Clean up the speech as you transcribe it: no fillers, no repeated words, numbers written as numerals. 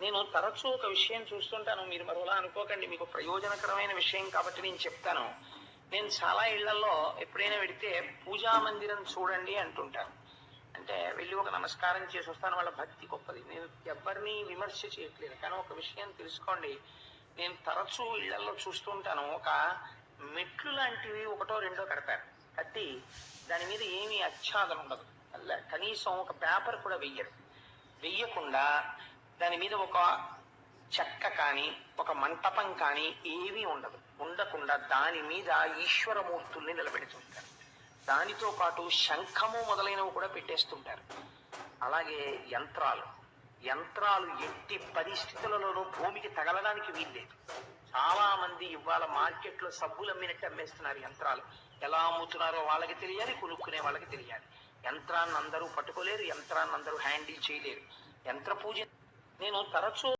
నేను తరచూ ఒక విషయం చూస్తుంటాను, మీరు మరోలా అనుకోకండి, మీకు ప్రయోజనకరమైన విషయం కాబట్టి నేను చెప్తాను. నేను చాలా ఇళ్లలో ఎప్పుడైనా వెడితే పూజా మందిరం చూడండి అంటుంటాను. అంటే వెళ్ళి ఒక నమస్కారం చేసి వస్తాను, వాళ్ళ భక్తి గొప్పది. నేను ఎవరిని విమర్శ చేయట్లేదు, కానీ ఒక విషయం తెలుసుకోండి. నేను తరచూ ఇళ్లలో చూస్తుంటాను, ఒక మెట్లు లాంటివి ఒకటో రెండో కడతారు, కట్టి దాని మీద ఏమీ ఆచ్ఛాదన ఉండదు, కనీసం ఒక పేపర్ కూడా వెయ్యకుండా దాని మీద ఒక చెక్క కానీ ఒక మంటపం కానీ ఏమీ ఉండకుండా దాని మీద ఈశ్వరమూర్తుల్ని నిలబెడుతుంటారు. దానితో పాటు శంఖము మొదలైనవి కూడా పెట్టేస్తుంటారు. అలాగే యంత్రాలు ఎట్టి పరిస్థితులలోనూ భూమికి తగలడానికి వీల్లేదు. చాలా మంది ఇవాళ మార్కెట్లో సబ్బులు అమ్మినట్టు అమ్మేస్తున్నారు యంత్రాలు. ఎలా అమ్ముతున్నారో వాళ్ళకి తెలియాలి, కొనుక్కునే వాళ్ళకి తెలియాలి. యంత్రాన్ని అందరూ పట్టుకోలేరు, యంత్రాన్ని అందరూ హ్యాండిల్ చేయలేరు. యంత్ర పూజ నేను తరచూ